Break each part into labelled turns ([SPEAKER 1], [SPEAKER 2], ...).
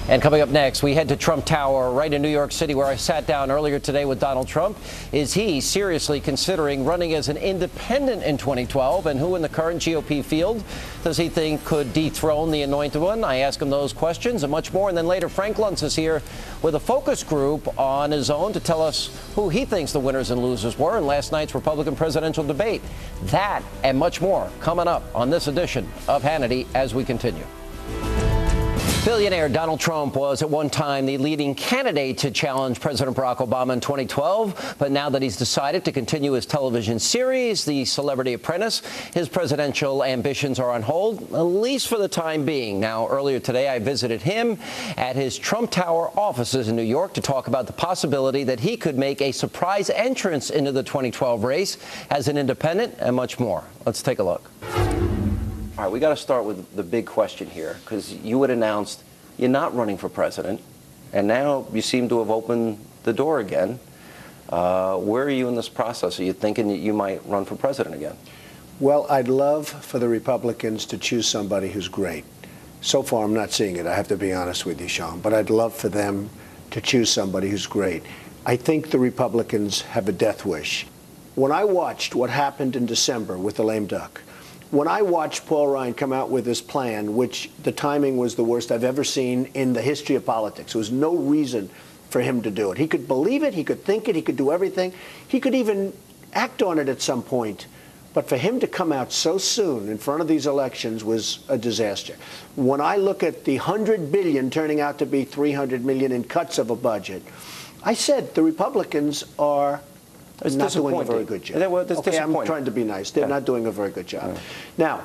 [SPEAKER 1] And coming up next, we head to Trump Tower right in New York City, where I sat down earlier today with Donald Trump. Is he seriously considering running as an independent in 2012? And who in the current GOP field does he think could dethrone the anointed one? I ask him those questions and much more. And then later, Frank Luntz is here with a focus group on his own to tell us who he thinks the winners and losers were in last night's Republican presidential debate. That and much more coming up on this edition of Hannity as we continue. Billionaire Donald Trump was at one time the leading candidate to challenge President Barack Obama in 2012. But now that he's decided to continue his television series, The Celebrity Apprentice, his presidential ambitions are on hold, at least for the time being. Now, earlier today, I visited him at his Trump Tower offices in New York to talk about the possibility that he could make a surprise entrance into the 2012 race as an independent and much more. Let's take a look. All right, we got to start with the big question here, because you had announced you're not running for president, and now you seem to have opened the door again. Where are you in this process? Are you thinking that you might run for president again?
[SPEAKER 2] Well, I'd love for the Republicans to choose somebody who's great. So far, I'm not seeing it. I have to be honest with you, Sean. But I'd love for them to choose somebody who's great. I think the Republicans have a death wish. When I watched what happened in December with the lame duck, when I watched Paul Ryan come out with this plan, which the timing was the worst I've ever seen in the history of politics, there was no reason for him to do it. He could believe it, he could think it, he could do everything. He could even act on it at some point. But for him to come out so soon in front of these elections was a disaster. When I look at the $100 billion turning out to be $300 million in cuts of a budget, I said the Republicans are not doing a very good job. Okay, I'm trying to be nice. They're not doing a very good job. Now,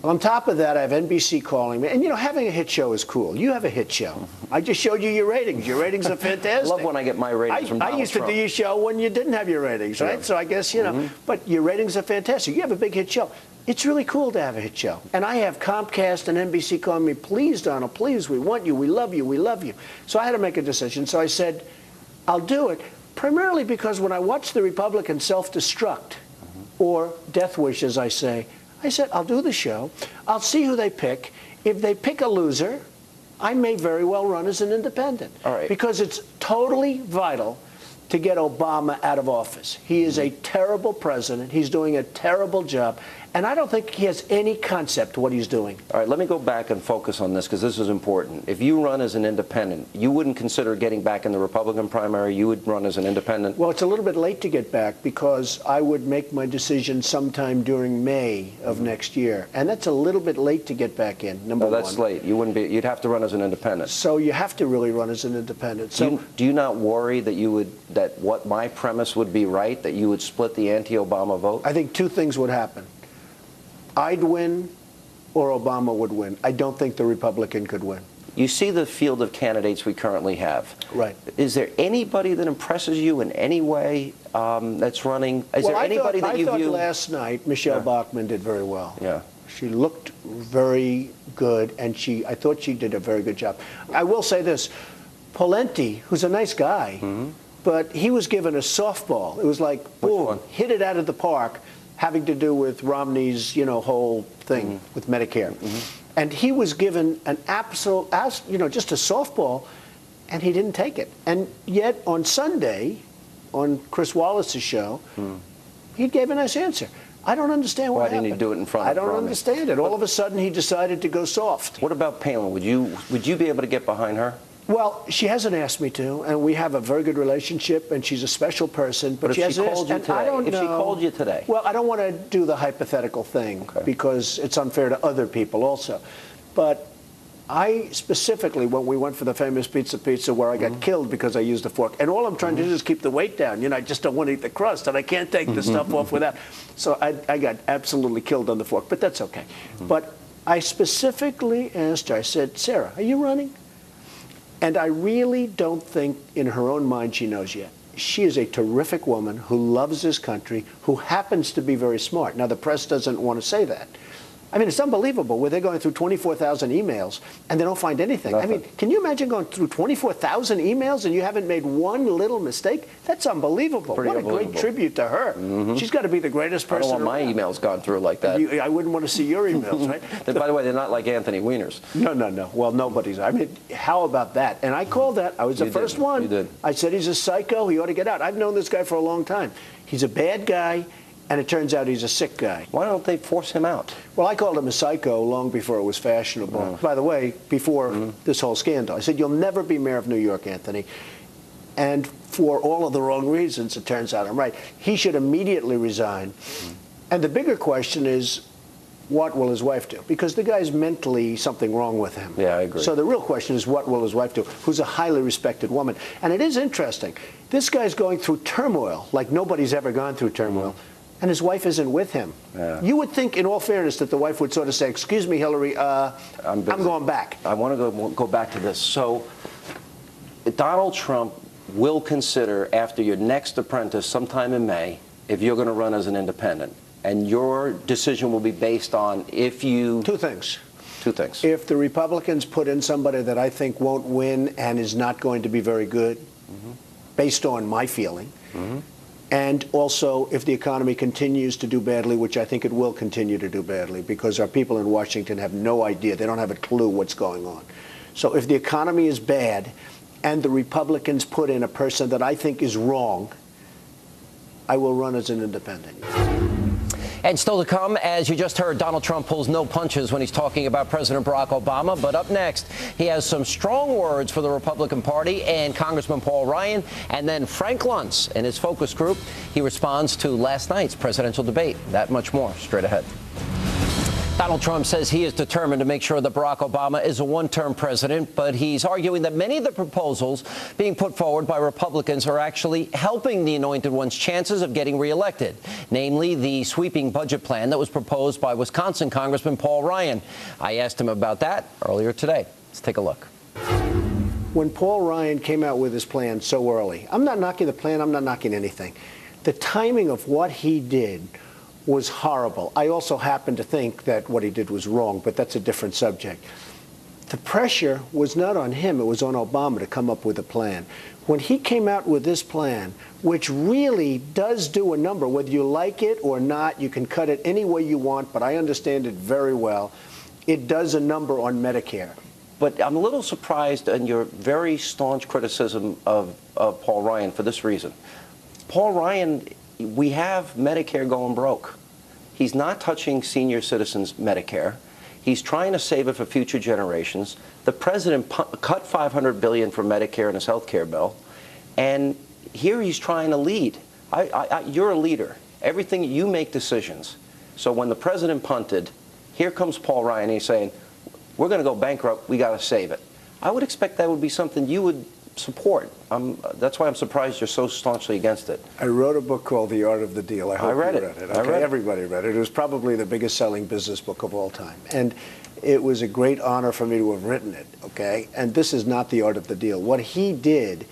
[SPEAKER 2] on top of that, I have NBC calling me. And, you know, having a hit show is cool. You have a hit show. I just showed you your ratings. Your ratings are fantastic.
[SPEAKER 1] I love when I get my ratings from Donald Trump.
[SPEAKER 2] I used to do your show when you didn't have your ratings, right? Yeah. So I guess, you know, but your ratings are fantastic. You have a big hit show. It's really cool to have a hit show. And I have Comcast and NBC calling me, please, Donald, please, we want you, we love you, we love you. So I had to make a decision. So I said, I'll do it. Primarily because when I watch the Republicans self-destruct, or death wish, as I said, I'll do the show. I'll see who they pick. If they pick a loser, I may very well run as an independent.
[SPEAKER 1] All right.
[SPEAKER 2] Because it's totally vital to get Obama out of office. He is a terrible president. He's doing a terrible job. And I don't think he has any concept of what he's doing.
[SPEAKER 1] All right, let me go back and focus on this, because this is important. If you run as an independent, you wouldn't consider getting back in the Republican primary? You would run as an independent?
[SPEAKER 2] Well, it's a little bit late to get back, because I would make my decision sometime during May of next year. And that's a little bit late to get back in, number one.
[SPEAKER 1] That's late. You wouldn't be. You'd have to run as an independent.
[SPEAKER 2] So you have to really run as an independent. So
[SPEAKER 1] do you not worry that what my premise would be right, that you would split the anti-Obama vote?
[SPEAKER 2] I think two things would happen. I'd win, or Obama would win. I don't think the Republican could win.
[SPEAKER 1] You see the field of candidates we currently have.
[SPEAKER 2] Right.
[SPEAKER 1] Is there anybody that impresses you in any way that's running? Is there anybody that you view?
[SPEAKER 2] I thought last night Michelle Bachmann did very well.
[SPEAKER 1] Yeah.
[SPEAKER 2] She looked very good, and I thought she did a very good job. I will say this. Polenti, who's a nice guy, but he was given a softball. It was like, boom, hit it out of the park, having to do with Romney's, whole thing with Medicare. And he was given an absolute, just a softball, and he didn't take it. And yet on Sunday, on Chris Wallace's show, he gave a nice answer. I don't understand what happened.
[SPEAKER 1] Why didn't he do it in front of Romney?
[SPEAKER 2] I don't understand it. All of a sudden, he decided to go soft.
[SPEAKER 1] What about Palin? Would you be able to get behind her?
[SPEAKER 2] Well, she hasn't asked me to, and we have a very good relationship, and she's a special person. But
[SPEAKER 1] if she called you today, if she called you today,
[SPEAKER 2] well, I don't want to do the hypothetical thing because it's unfair to other people also. But I specifically, when we went for the famous pizza where I got killed because I used a fork, and all I'm trying to do is keep the weight down. I just don't want to eat the crust, and I can't take the stuff off without. So I got absolutely killed on the fork, but that's okay. But I specifically asked her, I said, Sarah, are you running? And I really don't think in her own mind she knows yet. She is a terrific woman who loves this country, who happens to be very smart. Now, the press doesn't want to say that. I mean, it's unbelievable where they're going through 24,000 emails and they don't find anything.
[SPEAKER 3] Nothing.
[SPEAKER 2] I mean, can you imagine going through 24,000 emails and you haven't made one little mistake? That's unbelievable.
[SPEAKER 3] Pretty
[SPEAKER 2] what a great tribute to her. She's got to be the greatest person.
[SPEAKER 3] I don't want my emails gone through like that.
[SPEAKER 2] I wouldn't want to see your emails, right?
[SPEAKER 3] By the way, they're not like Anthony Weiner's.
[SPEAKER 2] No. Well, nobody's. I mean, how about that? And I called that. I was the first one.
[SPEAKER 3] You did.
[SPEAKER 2] I said he's a psycho. He ought to get out. I've known this guy for a long time. He's a bad guy, and it turns out he's a sick guy.
[SPEAKER 3] Why don't they force him out?
[SPEAKER 2] Well, I called him a psycho long before it was fashionable. By the way, before this whole scandal. I said, you'll never be mayor of New York, Anthony. And for all of the wrong reasons, it turns out I'm right. He should immediately resign. And the bigger question is, what will his wife do? Because the guy's mentally something wrong with him.
[SPEAKER 3] Yeah, I agree.
[SPEAKER 2] So the real question is, what will his wife do? Who's a highly respected woman. And it is interesting. This guy's going through turmoil like nobody's ever gone through turmoil. And his wife isn't with him.
[SPEAKER 3] Yeah.
[SPEAKER 2] You would think, in all fairness, that the wife would sort of say, excuse me, Hillary, I'm going back.
[SPEAKER 3] I want to go back to this. So Donald Trump will consider, after your next apprentice sometime in May, if you're going to run as an independent. And your decision will be based on if you...
[SPEAKER 2] Two things.
[SPEAKER 3] Two things.
[SPEAKER 2] If the Republicans put in somebody that I think won't win and is not going to be very good, based on my feeling, and also if the economy continues to do badly, which I think it will continue to do badly, because our people in Washington have no idea. They don't have a clue what's going on. So if the economy is bad and the Republicans put in a person that I think is wrong, I will run as an independent.
[SPEAKER 1] And still to come, as you just heard, Donald Trump pulls no punches when he's talking about President Barack Obama. But up next, he has some strong words for the Republican Party and Congressman Paul Ryan. And then Frank Luntz and his focus group. He responds to last night's presidential debate. That much more straight ahead. Donald Trump says he is determined to make sure that Barack Obama is a one-term president, but he's arguing that many of the proposals being put forward by Republicans are actually helping the anointed one's chances of getting reelected, namely the sweeping budget plan that was proposed by Wisconsin Congressman Paul Ryan. I asked him about that earlier today. Let's take a look.
[SPEAKER 2] When Paul Ryan came out with his plan so early, I'm not knocking the plan, I'm not knocking anything. The timing of what he did was horrible. I also happen to think that what he did was wrong, but that's a different subject. The pressure was not on him, it was on Obama to come up with a plan. When he came out with this plan, which really does do a number, whether you like it or not, you can cut it any way you want, but I understand it very well, it does a number on Medicare.
[SPEAKER 3] But I'm a little surprised in your very staunch criticism of Paul Ryan for this reason. Paul Ryan, we have Medicare going broke. He's not touching senior citizens' Medicare. He's trying to save it for future generations. The president cut $500 billion from Medicare in his health care bill. And here he's trying to lead. You're a leader. Everything, you make decisions. So when the president punted, here comes Paul Ryan. He's saying, we're going to go bankrupt. We got to save it. I would expect that would be something you would support. That's why I'm surprised you're so staunchly against it.
[SPEAKER 2] I wrote a book called The Art of the Deal. I hope
[SPEAKER 3] read
[SPEAKER 2] you
[SPEAKER 3] it.
[SPEAKER 2] read it.
[SPEAKER 3] I
[SPEAKER 2] Okay,
[SPEAKER 3] read it.
[SPEAKER 2] everybody read it. It was probably the biggest selling business book of all time. And it was a great honor for me to have written it, okay? And this is not The Art of the Deal. What he did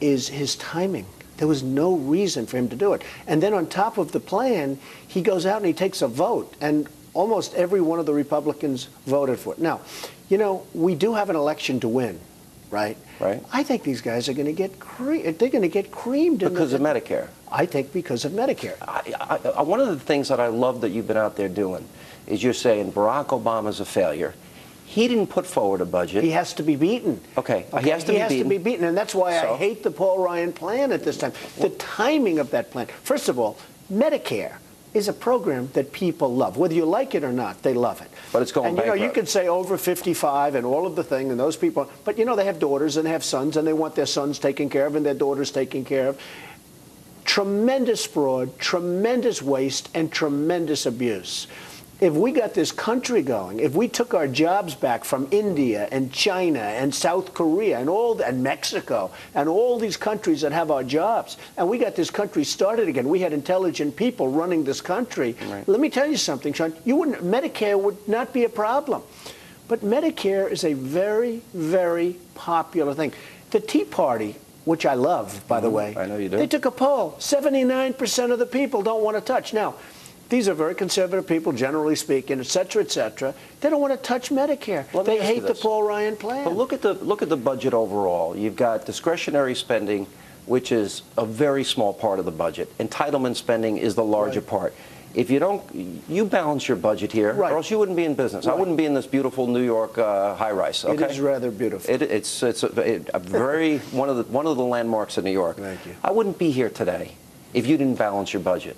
[SPEAKER 2] is his timing. There was no reason for him to do it. And then on top of the plan, he goes out and he takes a vote. And almost every one of the Republicans voted for it. Now, you know, we do have an election to win. Right?
[SPEAKER 3] Right.
[SPEAKER 2] I think these guys are going to get they're going to get creamed
[SPEAKER 3] Because of Medicare.
[SPEAKER 2] I think because of Medicare.
[SPEAKER 3] One of the things that I love that you've been out there doing is you're saying Barack Obama's a failure. He didn't put forward a budget.
[SPEAKER 2] He has to be beaten.
[SPEAKER 3] Okay. He has to be beaten.
[SPEAKER 2] And that's why I hate the Paul Ryan plan at this time. The timing of that plan. First of all, Medicare is a program that people love. Whether you like it or not, they love it.
[SPEAKER 3] But it's going bankrupt.
[SPEAKER 2] And, you know, you could say over 55 and all of the thing, and those people, but, you know, they have daughters and they have sons, and they want their sons taken care of and their daughters taken care of. Tremendous fraud, tremendous waste, and tremendous abuse. If we got this country going, if we took our jobs back from India and China and South Korea and Mexico and all these countries that have our jobs, and we got this country started again, we had intelligent people running this country.
[SPEAKER 3] Right.
[SPEAKER 2] Let me tell you something, Sean. Medicare would not be a problem. But Medicare is a very, very popular thing. The Tea Party, which I love, by the way,
[SPEAKER 3] I know you do.
[SPEAKER 2] they took a poll. 79% of the people don't want to touch. Now, These are very conservative people, generally speaking, et cetera, they don't want to touch Medicare. They hate the Paul Ryan plan.
[SPEAKER 3] But look at the budget overall. You've got discretionary spending, which is a very small part of the budget. Entitlement spending is the larger part. If you don't, you balance your budget here, or else you wouldn't be in business. I wouldn't be in this beautiful New York high-rise. Okay?
[SPEAKER 2] It is rather beautiful.
[SPEAKER 3] It's a very one of the landmarks of New York.
[SPEAKER 2] Thank you.
[SPEAKER 3] I wouldn't be here today if you didn't balance your budget.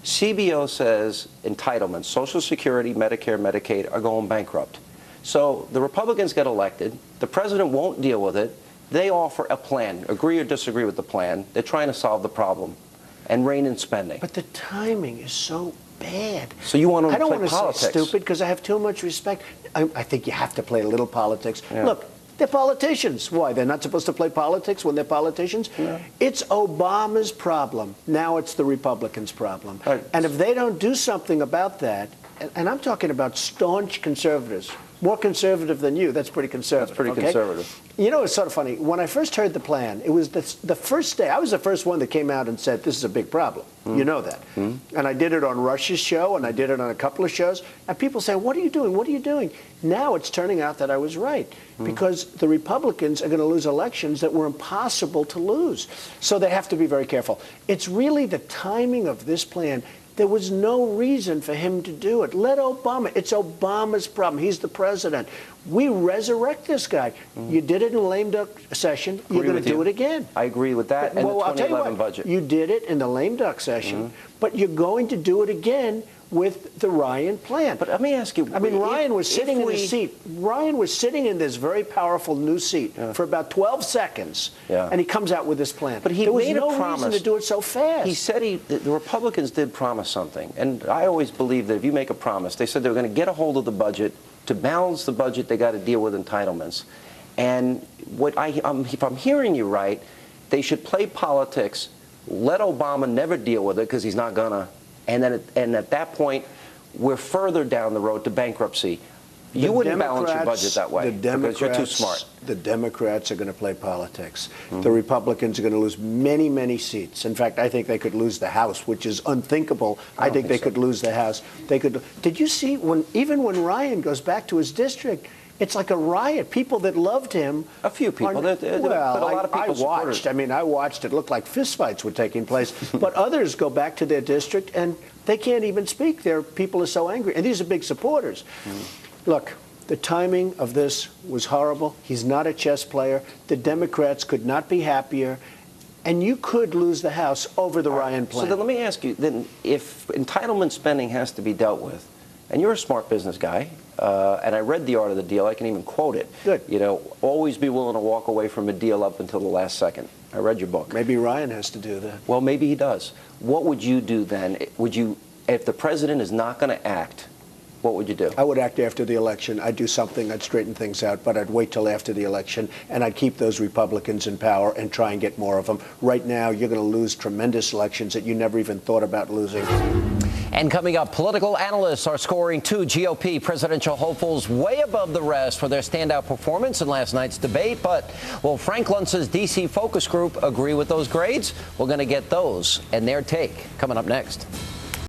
[SPEAKER 3] CBO says entitlements, Social Security, Medicare, Medicaid, are going bankrupt. So the Republicans get elected. The president won't deal with it. They offer a plan, agree or disagree with the plan. They're trying to solve the problem and rein in spending.
[SPEAKER 2] But the timing is so bad.
[SPEAKER 3] So you want to play politics?
[SPEAKER 2] I don't want to say stupid because I have too much respect. I think you have to play a little politics. Yeah. Look, they're politicians. Why? They're not supposed to play politics when they're politicians? Yeah. It's Obama's problem. Now it's the Republicans' problem. Right. And if they don't do something about that, and I'm talking about staunch conservatives, more conservative than you. That's pretty conservative.
[SPEAKER 3] That's pretty conservative.
[SPEAKER 2] You know, it's sort of funny. When I first heard the plan, it was the first day. I was the first one that came out and said, this is a big problem. You know that. And I did it on Rush's show, and I did it on a couple of shows. And people say, what are you doing? What are you doing? Now it's turning out that I was right. Because the Republicans are going to lose elections that were impossible to lose. So they have to be very careful. It's really the timing of this plan. There was no reason for him to do it. Let Obama. It's Obama's problem. He's the president. We resurrect this guy. You did it in the lame duck session. You're going to do it again.
[SPEAKER 3] I agree with that. And
[SPEAKER 2] well,
[SPEAKER 3] the 2011 budget.
[SPEAKER 2] You did it in the lame duck session, but you're going to do it again with the Ryan plan.
[SPEAKER 3] But let me ask you.
[SPEAKER 2] I mean, Ryan was sitting in his seat. Ryan was sitting in this very powerful new seat for about 12 seconds, and he comes out with this plan.
[SPEAKER 3] But
[SPEAKER 2] there was no reason to do it so fast.
[SPEAKER 3] He said the Republicans did promise something, and I always believe that if you make a promise, they said they were going to get a hold of the budget. To balance the budget, they got to deal with entitlements. And if I'm hearing you right, they should play politics, let Obama never deal with it because he's not gonna. And at that point, we're further down the road to bankruptcy. You wouldn't balance your budget that way because you're too smart.
[SPEAKER 2] The Democrats are going to play politics. The Republicans are going to lose many, many seats. In fact, I think they could lose the House, which is unthinkable. I think they could lose the House. They could. Did you see even when Ryan goes back to his district? It's like a riot. People that loved him.
[SPEAKER 3] A few people. But a lot of people
[SPEAKER 2] watched. I mean, I watched. It looked like fistfights were taking place. But others go back to their district and they can't even speak. Their people are so angry, and these are big supporters. Look, the timing of this was horrible. He's not a chess player. The Democrats could not be happier. And you could lose the House over the Ryan plan.
[SPEAKER 3] So then let me ask you, then if entitlement spending has to be dealt with, and you're a smart business guy, and I read the art of the deal, I can even quote it.
[SPEAKER 2] Good.
[SPEAKER 3] You know, always be willing to walk away from a deal up until the last second. I read your book.
[SPEAKER 2] Maybe Ryan has to do that.
[SPEAKER 3] Well, maybe he does. What would you do then? If the president is not going to act, what would you do?
[SPEAKER 2] I would act after the election. I'd do something. I'd straighten things out, but I'd wait till after the election, and I'd keep those Republicans in power and try and get more of them. Right now, you're going to lose tremendous elections that you never even thought about losing.
[SPEAKER 1] And coming up, political analysts are scoring two GOP presidential hopefuls way above the rest for their standout performance in last night's debate. But will Frank Luntz's D.C. focus group agree with those grades? We're going to get those and their take coming up next.